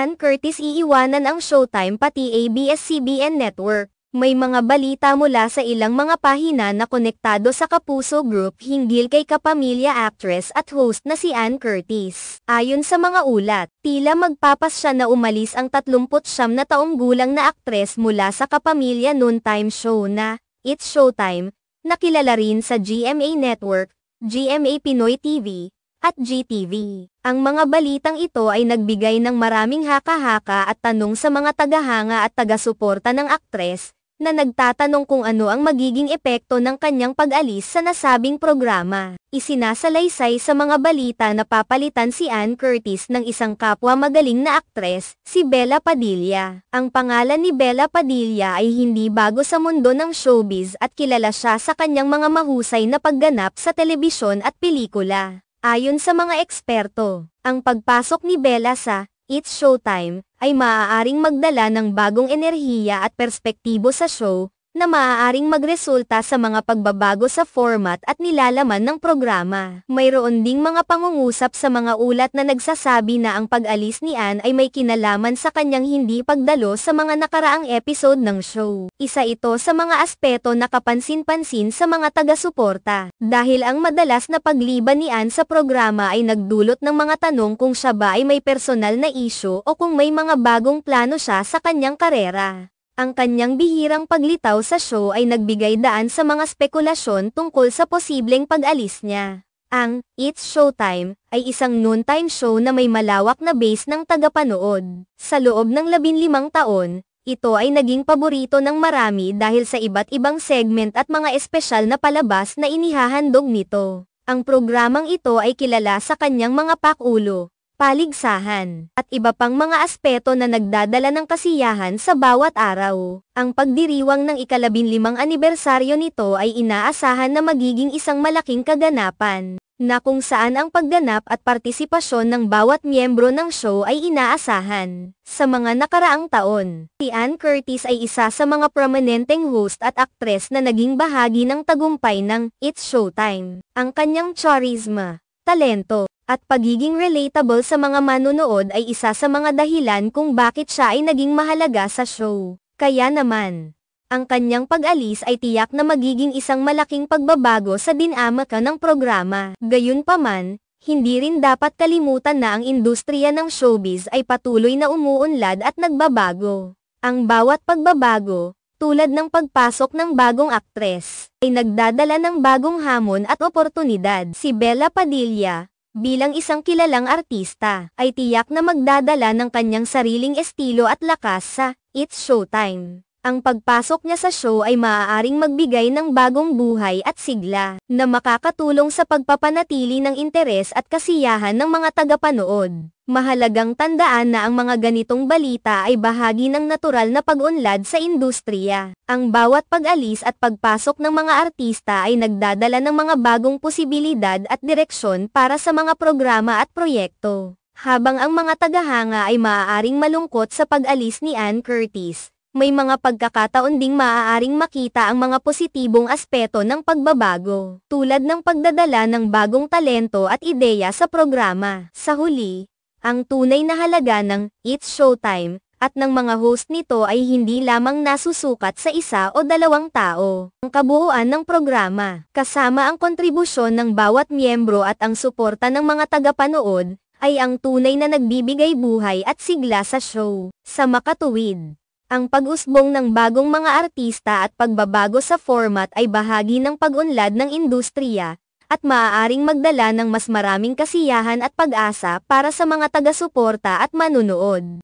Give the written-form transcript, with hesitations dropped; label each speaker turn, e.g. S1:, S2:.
S1: Ann Curtis iiwanan ang Showtime pati ABS-CBN Network. May mga balita mula sa ilang mga pahina na konektado sa Kapuso Group hinggil kay kapamilya actress at host na si Ann Curtis. Ayon sa mga ulat, tila magpapas siya na umalis ang 39 na taong gulang na aktres mula sa kapamilya noontime show na It's Showtime, na kilala rin sa GMA Network, GMA Pinoy TV, at GTV. Ang mga balitang ito ay nagbigay ng maraming haka-haka at tanong sa mga tagahanga at taga-suporta ng aktres, na nagtatanong kung ano ang magiging epekto ng kanyang pag-alis sa nasabing programa. Isinasalaysay sa mga balita na papalitan si Ann Curtis ng isang kapwa magaling na aktres, si Bella Padilla. Ang pangalan ni Bella Padilla ay hindi bago sa mundo ng showbiz at kilala siya sa kanyang mga mahusay na pagganap sa telebisyon at pelikula. Ayon sa mga eksperto, ang pagpasok ni Bella sa It's Showtime ay maaaring magdala ng bagong enerhiya at perspektibo sa show, na maaaring magresulta sa mga pagbabago sa format at nilalaman ng programa. Mayroon ding mga pangungusap sa mga ulat na nagsasabi na ang pag-alis ni Ann ay may kinalaman sa kanyang hindi pagdalo sa mga nakaraang episode ng show. Isa ito sa mga aspeto na kapansin-pansin sa mga taga-suporta, dahil ang madalas na pagliban ni Ann sa programa ay nagdulot ng mga tanong kung siya ba ay may personal na issue o kung may mga bagong plano siya sa kanyang karera. Ang kanyang bihirang paglitaw sa show ay nagbigay daan sa mga spekulasyon tungkol sa posibleng pag-alis niya. Ang It's Showtime ay isang noontime show na may malawak na base ng tagapanood. Sa loob ng 15 taon, ito ay naging paborito ng marami dahil sa iba't ibang segment at mga espesyal na palabas na inihahandog nito. Ang programang ito ay kilala sa kanyang mga pakulo, paligsahan, at iba pang mga aspeto na nagdadala ng kasiyahan sa bawat araw. Ang pagdiriwang ng ika-15 anibersaryo nito ay inaasahan na magiging isang malaking kaganapan, na kung saan ang pagganap at partisipasyon ng bawat miyembro ng show ay inaasahan. Sa mga nakaraang taon, si Ann Curtis ay isa sa mga prominenteng host at aktres na naging bahagi ng tagumpay ng It's Showtime. Ang kanyang charisma, talento, at pagiging relatable sa mga manonood ay isa sa mga dahilan kung bakit siya ay naging mahalaga sa show. Kaya naman, ang kanyang pag-alis ay tiyak na magiging isang malaking pagbabago sa dinamika ng programa. Gayunpaman, hindi rin dapat kalimutan na ang industriya ng showbiz ay patuloy na umuunlad at nagbabago. Ang bawat pagbabago, tulad ng pagpasok ng bagong aktres, ay nagdadala ng bagong hamon at oportunidad. Si Bella Padilla, bilang isang kilalang artista, ay tiyak na magdadala ng kanyang sariling estilo at lakas sa It's Showtime. Ang pagpasok niya sa show ay maaaring magbigay ng bagong buhay at sigla, na makakatulong sa pagpapanatili ng interes at kasiyahan ng mga tagapanood. Mahalagang tandaan na ang mga ganitong balita ay bahagi ng natural na pag-unlad sa industriya. Ang bawat pag-alis at pagpasok ng mga artista ay nagdadala ng mga bagong posibilidad at direksyon para sa mga programa at proyekto. Habang ang mga tagahanga ay maaaring malungkot sa pag-alis ni Ann Curtis, may mga pagkakataon ding maaaring makita ang mga positibong aspeto ng pagbabago, tulad ng pagdadala ng bagong talento at ideya sa programa. Sa huli, ang tunay na halaga ng It's Showtime at ng mga host nito ay hindi lamang nasusukat sa isa o dalawang tao. Ang kabuuan ng programa, kasama ang kontribusyon ng bawat miyembro at ang suporta ng mga tagapanood, ay ang tunay na nagbibigay buhay at sigla sa show. Sa makatuwid, ang pag-usbong ng bagong mga artista at pagbabago sa format ay bahagi ng pag-unlad ng industriya, at maaaring magdala ng mas maraming kasiyahan at pag-asa para sa mga taga-suporta at manunood.